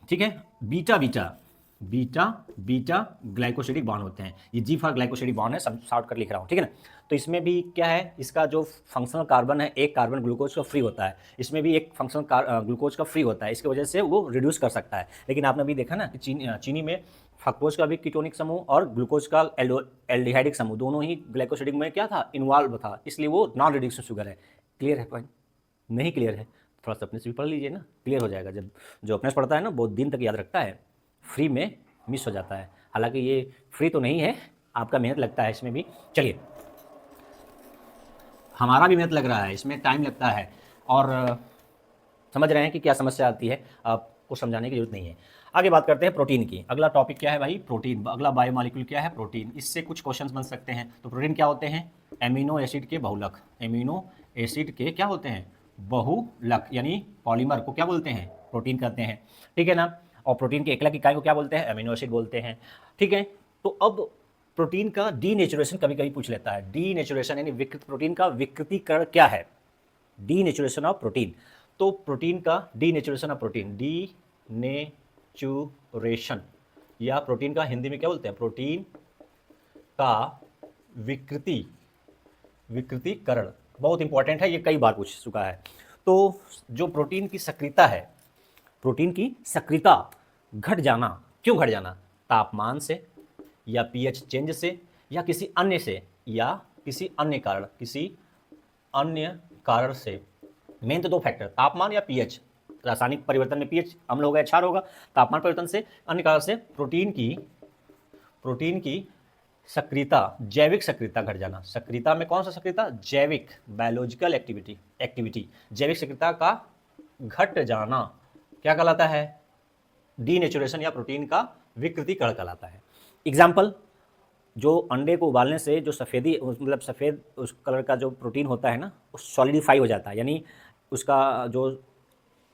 Speaker 1: ठीक है, beta beta beta beta glycosidic bond होते हैं। ये जी फॉर ग्लाइकोसिडिक बॉन्ड है, शॉर्ट कर लिख रहा हूँ, ठीक है ना। तो इसमें भी क्या है, इसका जो फंक्शनल कार्बन है, एक कार्बन ग्लूकोज का फ्री होता है, इसमें भी एक फंक्शनल ग्लूकोज का फ्री होता है। इसकी वजह से वो रिड्यूस कर सकता है। लेकिन आपने अभी देखा ना कि चीनी में फ्रक्टोज का भी कीटोनिक समूह और ग्लूकोज का एल्डिहाइडिक समूह दोनों ही ग्लाइकोसिडिक में क्या था, इन्वॉल्व था, इसलिए वो नॉन रिड्यूसिंग शुगर है। क्लियर है पॉइंट, नहीं क्लियर है थोड़ा सा अपने से भी पढ़ लीजिए ना, क्लियर हो जाएगा। जब जो अपने से पढ़ता है ना बहुत दिन तक याद रखता है, फ्री में मिस हो जाता है। हालांकि ये फ्री तो नहीं है, आपका मेहनत लगता है इसमें भी। चलिए, हमारा भी मेहनत लग रहा है, इसमें टाइम लगता है और समझ रहे हैं कि क्या समस्या आती है, आपको समझाने की जरूरत नहीं है। आगे बात करते हैं प्रोटीन की। अगला टॉपिक क्या है भाई, प्रोटीन। अगला बायोमॉलिक्यूल क्या है, प्रोटीन। इससे कुछ क्वेश्चंस बन सकते हैं। तो प्रोटीन क्या होते हैं, एमिनो एसिड के बहुलक, एमिनो एसिड के क्या होते हैं, बहुलक, यानी पॉलीमर को क्या बोलते हैं, प्रोटीन कहते हैं, ठीक है ना। और प्रोटीन के एकलक इकाई को क्या बोलते हैं, एमिनो एसिड बोलते हैं, ठीक है। तो अब प्रोटीन का डीनेचुरेशन कभी कभी पूछ लेता है। डीनेचुरेशन यानी प्रोटीन का विकृतीकरण क्या है, डीनेचुरेशन ऑफ प्रोटीन। तो प्रोटीन का डीनेचुरेशन ऑफ प्रोटीन, डीनेचुरेशन, या प्रोटीन का हिंदी में क्या बोलते हैं, प्रोटीन का विकृतीकरण, बहुत इंपॉर्टेंट है, ये कई बार पूछ चुका है। तो जो प्रोटीन की सक्रियता है, प्रोटीन की सक्रियता घट जाना, क्यों घट जाना, तापमान से या पीएच चेंज से या किसी अन्य से, या किसी अन्य कारण से। मेन तो दो फैक्टर, तापमान या पीएच, रासायनिक परिवर्तन में पीएच अम्ल होगा या क्षार होगा, तापमान परिवर्तन से, अन्य कारण से प्रोटीन की सक्रियता, जैविक सक्रियता घट जाना। सक्रियता में कौन सा सक्रियता, जैविक, बायोलॉजिकल एक्टिविटी, जैविक सक्रियता का घट जाना क्या कहलाता है, डीनेचुरेशन या प्रोटीन का विकृतीकरण कहलाता है। एग्जाम्पल, जो अंडे को उबालने से जो सफ़ेदी, मतलब सफ़ेद उस कलर का जो प्रोटीन होता है ना, वो सॉलिडिफाई हो जाता है, यानी उसका जो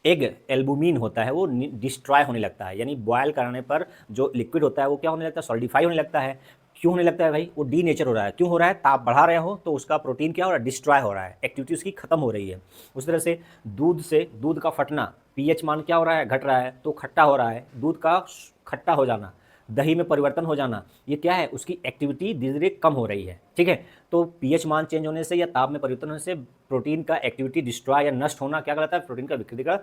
Speaker 1: एग एल्बुमिन होता है वो डिस्ट्रॉय होने लगता है, यानी बॉयल कराने पर जो लिक्विड होता है वो क्या होने लगता है, सॉलिडिफाई होने लगता है। क्यों होने लगता है भाई, वो डीनेचर हो रहा है। क्यों हो रहा है, ताप बढ़ा रहे हो तो उसका प्रोटीन क्या हो रहा है, डिस्ट्रॉय हो रहा है, एक्टिविटी उसकी खत्म हो रही है। उस तरह से दूध का फटना, पीएच मान क्या हो रहा है, घट रहा है, तो खट्टा हो रहा है, दूध का खट्टा हो जाना, दही में परिवर्तन हो जाना, ये क्या है, उसकी एक्टिविटी धीरे धीरे कम हो रही है, ठीक है। तो पीएच मान चेंज होने से या ताप में परिवर्तन होने से प्रोटीन का एक्टिविटी डिस्ट्रॉय या नष्ट होना क्या कहलाता है, प्रोटीन का विकृतीकरण।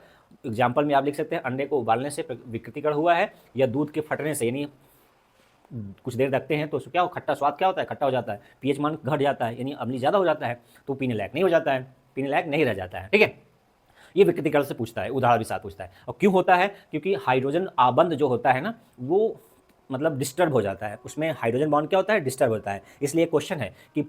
Speaker 1: एग्जाम्पल में आप लिख सकते हैं, अंडे को उबालने से विकृतीकरण हुआ है, या दूध के फटने से, यानी कुछ देर रखते हैं तो क्या हो, खट्टा स्वाद क्या होता है, खट्टा हो जाता है, पीएच मान घट जाता है, यानी अम्लीय ज़्यादा हो जाता है, तो पीने लायक नहीं हो जाता है, पीने लायक नहीं रह जाता है, ठीक है। ये विकृतीकरण से पूछता है, उदाहरण के साथ पूछता है। और क्यों होता है, क्योंकि हाइड्रोजन आबंध जो होता है ना, वो मतलब डिस्टर्ब हो जाता है, उसमें हाइड्रोजन बॉन्ड क्या होता है, डिस्टर्ब होता है। इसलिए क्वेश्चन है कि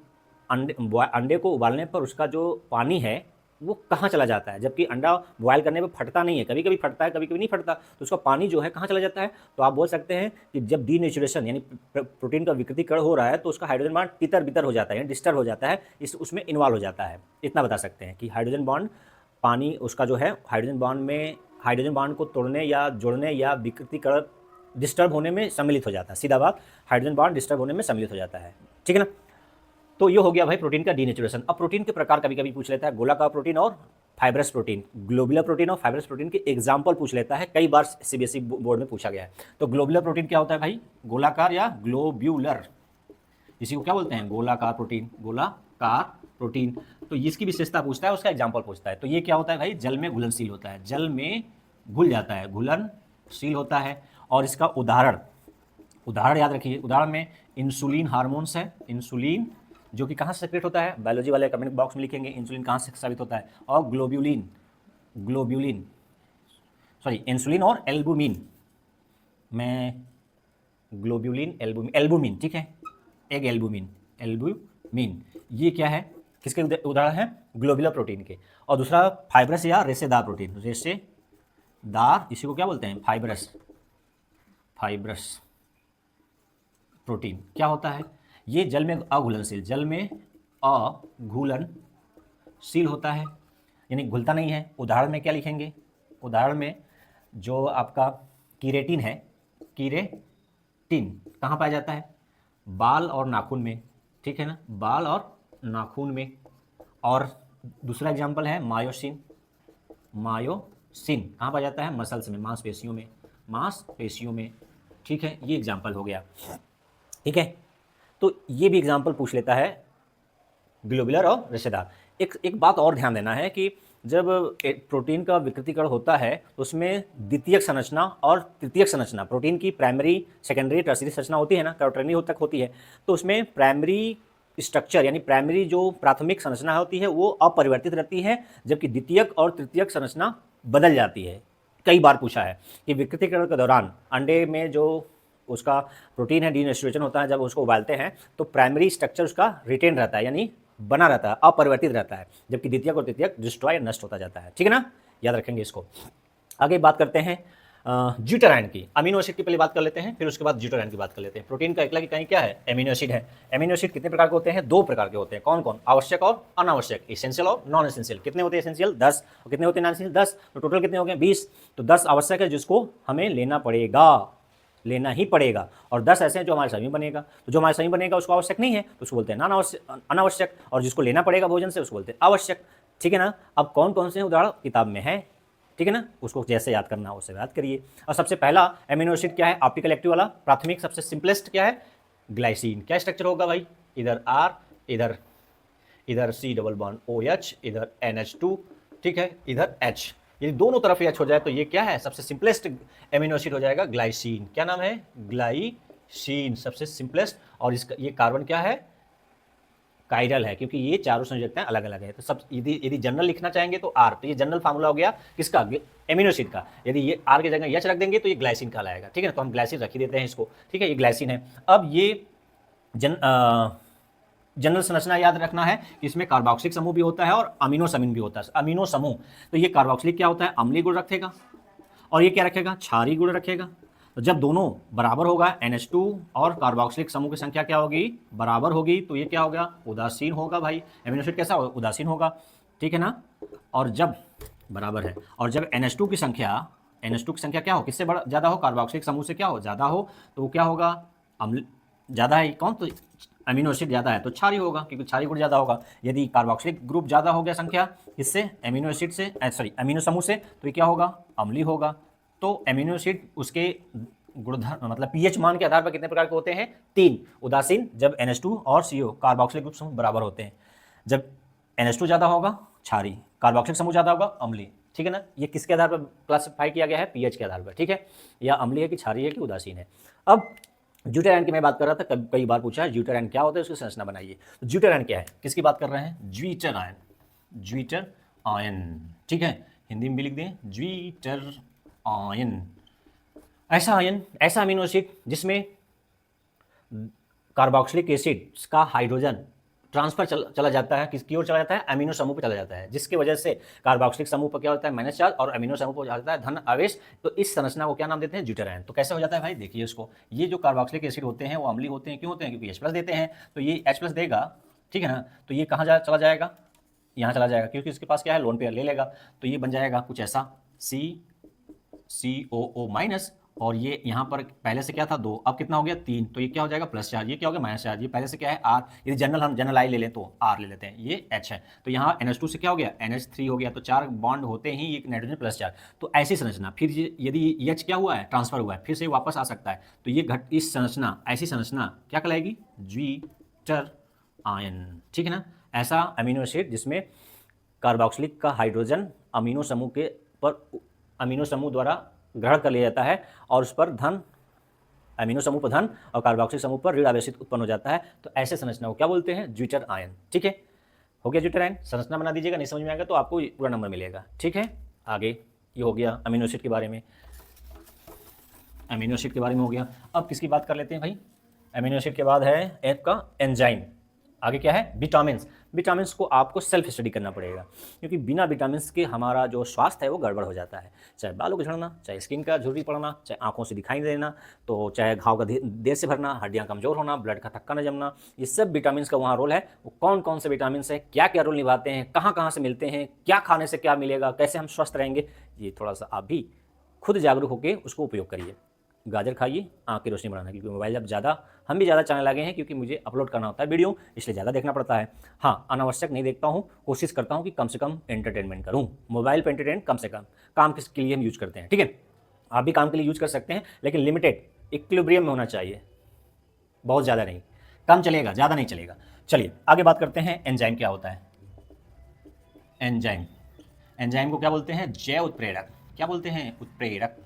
Speaker 1: अंडे को उबालने पर उसका जो पानी है वो कहाँ चला जाता है, जबकि अंडा बॉयल करने पे फटता नहीं है, कभी कभी फटता है कभी कभी नहीं फटता, तो उसका पानी जो है कहाँ चला जाता है। तो आप बोल सकते हैं कि जब डीनेचुरेशन यानी प्रोटीन का विकृतीकरण हो रहा है तो उसका हाइड्रोजन बॉन्ड तितर बितर हो जाता है, डिस्टर्ब हो जाता है, इस उसमें इन्वॉल्व हो जाता है। इतना बता सकते हैं कि हाइड्रोजन बॉन्ड पानी उसका जो है हाइड्रोजन बॉन्ड में हाइड्रोजन बॉन्ड को तोड़ने या जोड़ने या विकृतीकरण डिस्टर्ब होने में सम्मिलित हो जाता है। सीधा बात, हाइड्रोजन बॉन्ड डिस्टर्ब होने में सम्मिलित हो जाता है, ठीक है ना। तो ये हो गया भाई प्रोटीन का डीनेचुरेशन। अब प्रोटीन के प्रकार कभी कभी पूछ लेता है, गोलाकार प्रोटीन और फाइब्रस प्रोटीन, ग्लोबुलर प्रोटीन और फाइब्रस प्रोटीन के एग्जाम्पल पूछ लेता है, कई बार सीबीएसई बोर्ड में पूछा गया है। तो ग्लोबुलर प्रोटीन क्या होता है भाई, गोलाकार या ग्लोब्यूलर, इसी को क्या बोलते हैं, गोलाकार प्रोटीन, गोलाकार प्रोटीन। तो इसकी विशेषता पूछता है, उसका एग्जाम्पल पूछता है। तो ये क्या होता है भाई, जल में घुलनशील होता है, जल में घुल जाता है, घुलनशील होता है। और इसका उदाहरण याद रखिए, उदाहरण में इंसुलिन हार्मोन्स है, इंसुलिन जो कि कहाँ से सेक्रेट होता है, बायोलॉजी वाले कमेंट बॉक्स में लिखेंगे इंसुलिन कहाँ से साबित होता है। और इंसुलिन और एल्बुमिन, मैं ग्लोब्यूलिन एल्बुमिन, ठीक है, एक एल्बुमिन, ये क्या है, किसके उदाहरण है, ग्लोबुलर प्रोटीन के। और दूसरा फाइब्रस या रेशेदार प्रोटीन, रेशेदार, इसी को क्या बोलते हैं, फाइब्रस प्रोटीन क्या होता है, ये जल में अघुलनशील, जल में अघुलनशील होता है, यानी घुलता नहीं है। उदाहरण में क्या लिखेंगे, उदाहरण में जो आपका कीरेटिन है, कीरेटिन कहाँ पाया जाता है, बाल और नाखून में, ठीक है ना, बाल और नाखून में। और दूसरा एग्जाम्पल है मायोसिन कहाँ पाया जाता है, मसल्स में, मांसपेशियों में, ठीक है, ये एग्जाम्पल हो गया, ठीक है। तो ये भी एग्जाम्पल पूछ लेता है ग्लोबुलर और रेशेदार। एक बात और ध्यान देना है कि जब प्रोटीन का विकृतीकरण होता है तो उसमें द्वितीयक संरचना और तृतीयक संरचना, प्रोटीन की प्राइमरी, सेकेंडरी, टर्सरी संरचना होती है ना, क्वार्टरनरी तक होती है। तो उसमें प्राइमरी स्ट्रक्चर यानी प्राइमरी जो प्राथमिक संरचना होती है वो अपरिवर्तित रहती है, जबकि द्वितीयक और तृतीयक संरचना बदल जाती है। कई बार पूछा है कि विकृतीकरण के दौरान अंडे में जो उसका प्रोटीन है डीनेचुरेशन होता है, जब उसको उबालते हैं तो प्राइमरी स्ट्रक्चर उसका रिटेन रहता है, यानी बना रहता है, अपरिवर्तित रहता है, जबकि द्वितीयक और तृतीयक डिस्ट्रॉय नष्ट होता जाता है, ठीक है ना, याद रखेंगे इसको। आगे बात करते हैं ज्यूटेराइन की, अमीनो एसिड की पहले बात कर लेते हैं, फिर उसके बाद ज्यूटेराइन की बात कर लेते हैं। प्रोटीन का एकला की कहीं क्या है, एमिनो एसिड है। एमिनो एसिड कितने प्रकार के होते हैं, 2 प्रकार के होते हैं, कौन कौन, आवश्यक और अनावश्यक, एसेंशियल और नॉन एसेंशियल। कितने होते हैं एसेंशियल, 10, और कितने होते हैं नॉन एसेंशियल, 10। तो टोटल कितने हो गए, 20। तो 10 आवश्यक है जिसको हमें लेना ही पड़ेगा, और 10 ऐसे हैं जो हमारे शरीर में बनेगा। तो जो हमारे शरीर में बनेगा उसको आवश्यक नहीं है तो उसको बोलते हैं अनावश्यक, और जिसको लेना पड़ेगा भोजन से उसको बोलते हैं आवश्यक, ठीक है ना। अब कौन कौन से हैं उदाहरण किताब में है, ठीक है ना, उसको जैसे याद करना हो उससे याद करिए। और सबसे पहला एमिनो एसिड क्या है, ऑप्टिकल एक्टिव वाला, प्राथमिक सबसे सिंपलेस्ट क्या है, ग्लाइसिन। क्या स्ट्रक्चर होगा भाई, इधर R, इधर C डबल बॉन्ड OH, इधर NH2, ठीक है, इधर H, यदि दोनों तरफ H हो जाए तो ये क्या है, सबसे सिंपलेस्ट एमिनो एसिड हो जाएगा ग्लाइसिन। क्या नाम है, ग्लाइसिन, सबसे सिंपलेस्ट। और इसका ये कार्बन क्या है, कायरल है, क्योंकि ये चारों संयोजकताएं अलग अलग है। तो सब यदि जनरल लिखना चाहेंगे तो R, तो ये जनरल फार्मूला हो गया किसका, एमिनो एसिड का। यदि ये R की जगह H रख देंगे तो ये ग्लाइसिन कहलाएगा, ठीक है ना, तो हम ग्लाइसिन रख ही देते हैं इसको, ठीक है, ये ग्लाइसिन है। अब ये जनरल संरचना याद रखना है कि इसमें कार्बोक्सिलिक समूह भी होता है और अमीनो समूह भी होता है। अमीनो समूह, तो ये कार्बोक्सिलिक क्या होता है, अम्लीय गुण रखेगा, और ये क्या रखेगा, क्षारीय गुण रखेगा। तो जब दोनों बराबर होगा, NH2 और कार्बोक्सिलिक समूह की संख्या क्या होगी, बराबर होगी, तो ये क्या होगा, उदासीन होगा भाई। एमिनो एसिड कैसा होगा, उदासीन होगा, ठीक है ना। और जब बराबर है, और जब NH2 की संख्या क्या हो, किससे बड़ा ज़्यादा हो, कार्बोक्सिलिक समूह से क्या हो, ज़्यादा हो, तो वो क्या होगा, अम्ल ज़्यादा है कौन, तो अमीनो एसिड ज़्यादा है तो क्षारीय होगा, क्योंकि क्षारीय गुण ज़्यादा होगा। यदि कार्बोक्सिलिक ग्रुप ज़्यादा हो गया संख्या इससे, एमिनो एसिड से, अमीनो समूह से, तो ये क्या होगा, अम्लीय होगा। तो एमिनो एसिड उसके गुणधर्म मतलब पीएच मान के आधार पर कितने प्रकार के होते हैं, 3। उदासीन, जब NH2 और CO कार्बोक्सिलिक ग्रुप समूह बराबर होते हैं। जब NH2 ज़्यादा होगा क्षारीय, कार्बोक्सिलिक समूह ज़्यादा होगा अम्लीय, ठीक है ना। ये किसके आधार पर क्लासिफाई किया गया है, पीएच के आधार पर, ठीक है, या अम्लीय है कि क्षारीय है कि उदासीन है। अब ज्यूटेराइन की मैं बात कर रहा था, कई बार पूछा है ज्यूटेराइन क्या होता है, उसकी संरचना बनाइए। तो ज्यूटेराइन क्या है, किसकी बात कर रहे हैं, ज्यूटेराइन, ठीक है, हिंदी में भी लिख दें ज्यूटेराइन। ऐसा अमीनो एसिड जिसमें कार्बोक्सिलिक एसिड का हाइड्रोजन ट्रांसफर चला जाता है, किसकी ओर चला जाता है, अमीनो समूह पर चला जाता है, जिसकी वजह से कार्बोक्सिलिक समूह पर क्या होता है, माइनस चार्ज, और अमीनो समूह पर जाता है धन आवेश। तो इस संरचना को क्या नाम देते हैं, ज्यूटेरायन। तो कैसे हो जाता है भाई, देखिए इसको, ये जो कार्बोक्सिलिक एसिड होते हैं वो अम्लीय होते हैं, क्यों होते हैं, क्योंकि H+ देते हैं, तो ये H+ देगा, ठीक है ना, तो ये कहाँ चला जाएगा, यहाँ चला जाएगा, क्योंकि इसके पास क्या है, लोन पेयर ले लेगा, तो ये बन जाएगा कुछ ऐसा COO माइनस, और ये यहाँ पर पहले से क्या था 2, अब कितना हो गया 3, तो ये क्या हो जाएगा प्लस चार्ज, ये क्या हो गया माइनस चार्ज, ये पहले से क्या है R, यदि जनरल हम जनरल आई ले लें तो R ले लेते हैं, ये H है, तो यहाँ NH2 से क्या हो गया NH3 हो गया, तो 4 बॉन्ड होते ही ये नाइट्रोजन प्लस चार्ज। तो ऐसी संरचना, फिर यदि H क्या हुआ है, ट्रांसफर हुआ है, फिर से वापस आ सकता है, तो ये इस संरचना, ऐसी संरचना क्या कहलाएगी, ज्विटर आयन, ठीक है ना। ऐसा अमीनो एसिड जिसमें कार्बोक्सिलिक का हाइड्रोजन अमीनो समूह के पर अमीनो समूह द्वारा ग्रहण कर लिया जाता है, और उस पर धन, अमीनो समूह पर धन और कार्बोक्सिलिक समूह पर ऋण आवेश उत्पन्न हो जाता है। तो ऐसे संरचना को क्या बोलते हैं, ज्विटर आयन, ठीक है। हो गया ज्विटर आयन, संरचना बना दीजिएगा, नहीं समझ में आएगा तो आपको पूरा नंबर मिलेगा, ठीक है। आगे ये हो गया अमीनो एसिड के बारे में, अमीनो एसिड के बारे में हो गया। अब किसकी बात कर लेते हैं भाई, अमीनो एसिड के बाद है एक का एंजाइम। आगे क्या है, विटामिन्स। विटामिन्स को आपको सेल्फ स्टडी करना पड़ेगा, क्योंकि बिना विटामिन्स के हमारा जो स्वास्थ्य है वो गड़बड़ हो जाता है, चाहे बालों का झड़ना, चाहे स्किन का झुर्री पड़ना, चाहे आंखों से दिखाई देना, तो चाहे घाव का देर से भरना, हड्डियां कमजोर होना, ब्लड का थक्का न जमना, ये सब विटामिन्स का वहाँ रोल है। वो कौन कौन से विटामिन्स हैं, क्या क्या रोल निभाते हैं, कहाँ कहाँ से मिलते हैं, क्या खाने से क्या मिलेगा, कैसे हम स्वस्थ रहेंगे, ये थोड़ा सा आप भी खुद जागरूक होकर उसको उपयोग करिए। गाजर खाइए, आँख की रोशनी बढ़ाना, क्योंकि मोबाइल अब ज़्यादा, हम भी ज़्यादा चलाने लगे हैं, क्योंकि मुझे अपलोड करना होता है वीडियो, इसलिए ज़्यादा देखना पड़ता है। हाँ, अनावश्यक नहीं देखता हूँ, कोशिश करता हूँ कि कम से कम एंटरटेनमेंट करूँ। मोबाइल पर एंटरटेन कम से कम, काम के लिए हम यूज करते हैं, ठीक है। आप भी काम के लिए यूज कर सकते हैं, लेकिन लिमिटेड, इक्विलिब्रियम में होना चाहिए, बहुत ज़्यादा नहीं, कम चलेगा, ज़्यादा नहीं चलेगा। चलिए आगे बात करते हैं, एंजाइम क्या होता है। एंजाइम, एंजाइम को क्या बोलते हैं, जैव उत्प्रेरक। क्या बोलते हैं, उत्प्रेरक।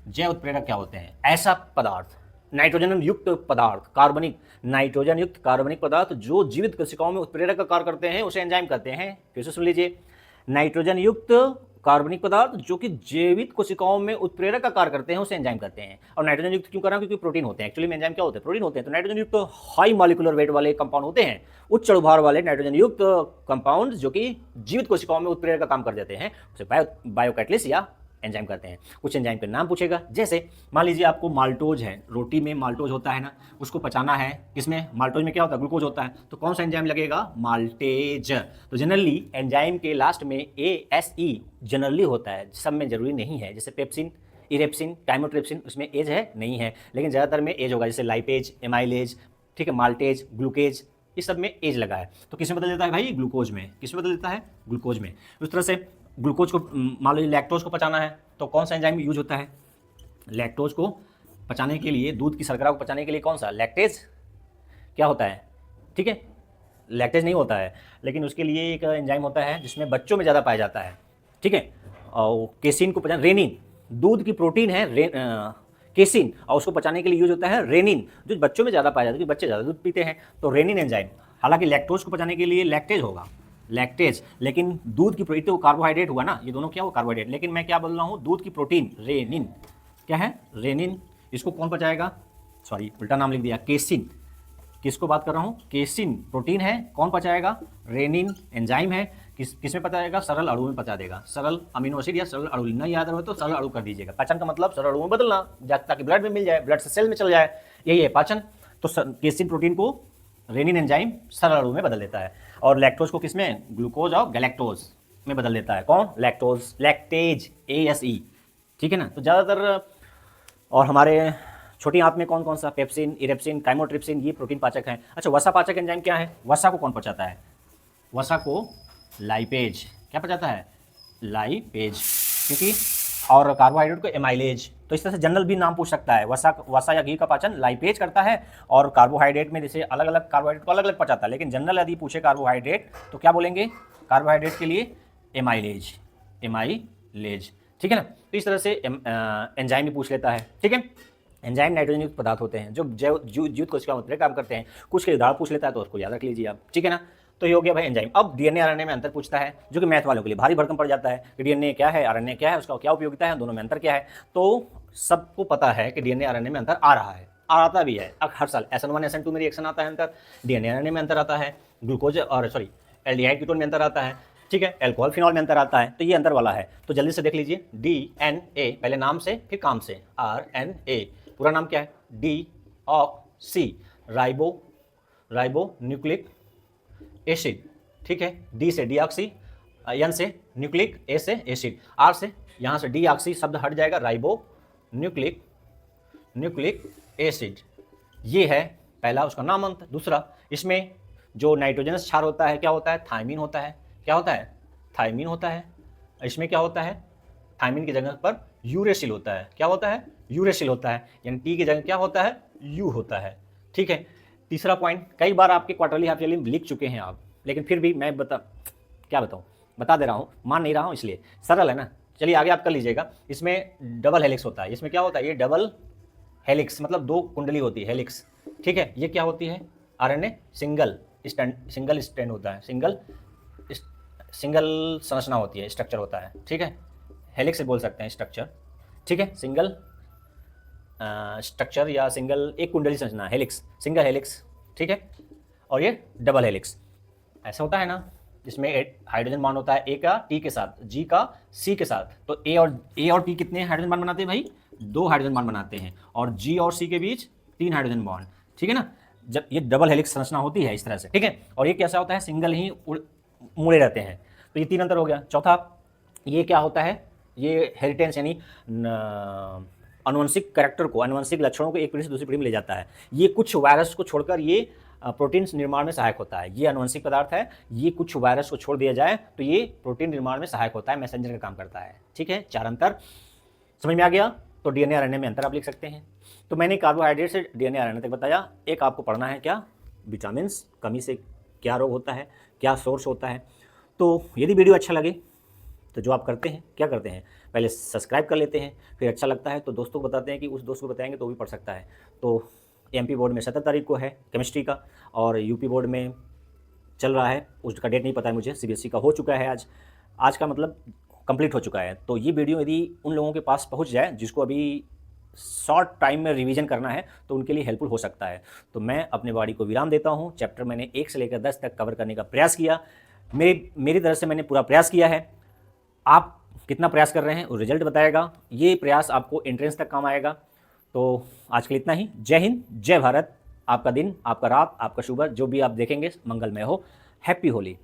Speaker 1: जैव उत्प्रेरक क्या होते हैं, ऐसा पदार्थ, नाइट्रोजन युक्त पदार्थ, कार्बनिक, नाइट्रोजन युक्त कार्बनिक पदार्थ जो जीवित कोशिकाओं में उत्प्रेरक का कार्य करते हैं, उसे एंजाइम कहते हैं। फिर से सुन लीजिए, नाइट्रोजन युक्त कार्बनिक पदार्थ जो कि जीवित कोशिकाओं में उत्प्रेरक का कार्य करते हैं, उसे एंजाइम कहते हैं। और नाइट्रोजन युक्त क्यों कर रहा हूं, क्योंकि प्रोटीन होते हैं, एक्चुअली में एंजाइम क्या होते हैं, प्रोटीन होते हैं। तो नाइट्रोजन युक्त हाई मॉलिक्यूलर वेट वाले कंपाउंड होते हैं, उच्च अणुभार वाले नाइट्रोजन युक्त कंपाउंड जो कि जीवित कोशिकाओं में उत्प्रेरक का काम कर देते हैं, उसे बायोकैटलिस्ट या एंजाइम करते हैं। कुछ एंजाइम के नाम पूछेगा, जैसे मान लीजिए आपको माल्टोज है, रोटी में माल्टोज होता है ना, उसको पचाना है, किसमें, माल्टोज में क्या होता है, ग्लूकोज होता है, तो कौन सा एंजाइम लगेगा, माल्टेज। तो जनरली एंजाइम के लास्ट में ASE जनरली होता है, सब में जरूरी नहीं है, जैसे पेप्सिन, इरेप्सिन, टाइमोट्रिप्सिन, उसमें एज है नहीं है, लेकिन ज़्यादातर में एज होगा, जैसे लाइपेज, एमाइलेज, ठीक है, माल्टेज, ग्लूकेज, इस सब में एज लगा है। तो किस में बदल देता है भाई, ग्लूकोज में। किस में बदल देता है, ग्लूकोज में। उस तरह से ग्लूकोज को, मान लीजिए लैक्टोज को पचाना है, तो कौन सा एंजाइम यूज होता है, लैक्टोज को पचाने के लिए, दूध की शर्करा को पचाने के लिए कौन सा, लैक्टेज क्या होता है, ठीक है, लैक्टेज नहीं होता है, लेकिन उसके लिए एक एंजाइम होता है जिसमें बच्चों में ज़्यादा पाया जाता है, ठीक है, और केसिन को पचाना, रेनिन, दूध की प्रोटीन है केसिन, और उसको पचाने के लिए यूज होता है रेनिन, जो बच्चों में ज़्यादा पाया जाता है, क्योंकि बच्चे ज़्यादा दूध पीते हैं, तो रेनिन एंजाइम। हालांकि लैक्टोज को पचाने के लिए लैक्टेज होगा, लैक्टेज, लेकिन दूध की प्रोटीन, तो कार्बोहाइड्रेट हुआ ना, ये दोनों क्या हुआ, कार्बोहाइड्रेट, लेकिन मैं क्या बोल रहा हूँ, दूध की प्रोटीन, रेनिन, क्या है, रेनिन, इसको कौन पचाएगा, सॉरी उल्टा नाम लिख दिया, केसिन, किसको बात कर रहा हूँ, केसिन प्रोटीन है, कौन पचाएगा, रेनिन एंजाइम है, किस में पचाएगा, सरल अणु में पचा देगा, सरल अमीनो एसिड या सरल अणु, नहीं याद रहे तो सरल अणु कर दीजिएगा, पाचन का मतलब सरल अणु में बदलना, ताकि ब्लड में मिल जाए, ब्लड से सेल में चल जाए, यही है पाचन। तो केसिन प्रोटीन को रेनिन एंजाइम सरल अणु में बदल देता है, और लैक्टोज को किसमें, ग्लूकोज और गैलेक्टोज में बदल देता है, कौन, लैक्टोज, लैक्टेज, ASE, ठीक है ना। तो ज़्यादातर, और हमारे छोटी आंत में कौन कौन सा, पेप्सिन, इरेप्सिन, काइमोट्रिप्सिन, ये प्रोटीन पाचक हैं। अच्छा, वसा पाचक एंजाइम क्या है, वसा को कौन पचाता है, वसा को लाइपेज, क्या पचाता है, लाइपेज, क्योंकि, और कार्बोहाइड्रेट को एमाइलेज। तो इस तरह से जनरल भी नाम पूछ सकता है, वसा या घी का पाचन लाइपेज करता है, और कार्बोहाइड्रेट में जैसे अलग अलग कार्बोहाइड्रेट को अलग अलग पचाता है, लेकिन जनरल यदि पूछे कार्बोहाइड्रेट तो क्या बोलेंगे, कार्बोहाइड्रेट के लिए एमाइलेज, एमाइलेज, ठीक है ना। तो इस तरह से एंजाइम भी पूछ लेता है, ठीक है। एंजाइम नाइट्रोजन युक्त पदार्थ होते हैं जो जीवित कोशिकाओं में काम करते हैं। कुछ के उदाहरण पूछ लेता है तो उसको याद रख लीजिए आप, ठीक है ना। तो ये हो गया भाई एंजाइम। अब डीएनए आरएनए में अंतर पूछता है, जो कि मैथ वालों के लिए भारी भरकम पड़ जाता है कि डीएनए क्या है, आरएनए क्या है, उसका क्या उपयोगिता है, दोनों में अंतर क्या है। तो सबको पता है कि डीएनए आरएनए में अंतर आ रहा है, और आता भी है हर साल। SN1 SN2 में रिएक्शन आता है अंतर, DNA RNA में अंतर आता है, ग्लूकोज और सॉरी एल्डिहाइड कीटोन में अंतर आता है, ठीक है, अल्कोहल फिनॉल में अंतर आता है। तो ये अंतर वाला है। तो जल्दी से देख लीजिए, DNA पहले नाम से फिर काम से, RNA पूरा नाम क्या है, डीऑक्सी राइबो न्यूक्लिक एसिड, ठीक है, डी से डीऑक्सी, एन से न्यूक्लिक, ए से एसिड, आर से यहाँ से डीऑक्सी शब्द हट जाएगा, राइबो न्यूक्लिक एसिड। ये है पहला उसका नाम अंत। दूसरा, इसमें जो नाइट्रोजनस क्षार होता है क्या होता है, थायमीन होता है। क्या होता है, थायमीन होता है। इसमें क्या होता है, थायमीन की जगह पर यूरेसिल होता है। क्या होता है, यूरेसिल होता है, यानी टी की जगह क्या होता है, यू होता है, ठीक है। तीसरा पॉइंट, कई बार आपके क्वार्टरली हाफ ईयरली लिख चुके हैं आप, लेकिन फिर भी मैं क्या बताऊँ, बता दे रहा हूँ, मान नहीं रहा हूँ, इसलिए सरल है ना। चलिए आगे आप कर लीजिएगा। इसमें डबल हेलिक्स होता है। इसमें क्या होता है, ये डबल हेलिक्स मतलब 2 कुंडली होती है, हेलिक्स, ठीक है। ये क्या होती है, RNA सिंगल स्ट्रैंड होता है, सिंगल संरचना होती है, स्ट्रक्चर होता है, ठीक है। हेलिक्स बोल सकते हैं स्ट्रक्चर, ठीक है, सिंगल स्ट्रक्चर या सिंगल एक कुंडली संरचना, हेलिक्स, सिंगल हेलिक्स, ठीक है। और ये डबल हेलिक्स ऐसा होता है ना, जिसमें हाइड्रोजन बॉन्ड होता है ए का टी के साथ, जी का सी के साथ। तो ए और टी कितने हाइड्रोजन बॉन्ड बनाते हैं भाई, 2 हाइड्रोजन बॉन्ड बनाते हैं, और जी और सी के बीच 3 हाइड्रोजन बॉन्ड, ठीक है ना। जब ये डबल हेलिक्स संरचना होती है इस तरह से, ठीक है। और ये कैसा होता है, सिंगल ही मुड़े रहते हैं। तो ये 3 अंतर हो गया। चौथा, ये क्या होता है, ये हेरिटेंस यानी आनुवंशिक कैरेक्टर को, आनुवंशिक लक्षणों को एक पीढ़ी से दूसरी पीढ़ी में ले जाता है। ये कुछ वायरस को छोड़कर ये प्रोटीन निर्माण में सहायक होता है। ये आनुवंशिक पदार्थ है, ये कुछ वायरस को छोड़ दिया जाए तो ये प्रोटीन निर्माण में सहायक होता है, मैसेंजर का काम करता है, ठीक है। 4 अंतर समझ में आ गया। तो DNA RNA में अंतर आप लिख सकते हैं। तो मैंने कार्बोहाइड्रेट से DNA RNA तक बताया। एक आपको पढ़ना है क्या, विटामिन कमी से क्या रोग होता है, क्या सोर्स होता है। तो यदि वीडियो अच्छा लगे तो जो आप करते हैं, क्या करते हैं, पहले सब्सक्राइब कर लेते हैं, फिर अच्छा लगता है तो दोस्तों को बताते हैं कि उस दोस्त को बताएंगे तो वो भी पढ़ सकता है। तो MP बोर्ड में 17 तारीख को है केमिस्ट्री का, और UP बोर्ड में चल रहा है, उसका डेट नहीं पता है मुझे, CBSE का हो चुका है आज का मतलब कंप्लीट हो चुका है। तो ये वीडियो यदि उन लोगों के पास पहुंच जाए जिसको अभी शॉर्ट टाइम में रिवीजन करना है तो उनके लिए हेल्पफुल हो सकता है। तो मैं अपने बॉडी को विराम देता हूँ। चैप्टर मैंने 1 से लेकर 10 तक कवर करने का प्रयास किया, मेरी तरफ से मैंने पूरा प्रयास किया है। आप कितना प्रयास कर रहे हैं वो रिजल्ट बताएगा। ये प्रयास आपको एंट्रेंस तक काम आएगा। तो आज के लिए इतना ही। जय हिंद, जय भारत। आपका दिन, आपका रात, आपका सुबह जो भी आप देखेंगे मंगलमय हो। हैप्पी होली।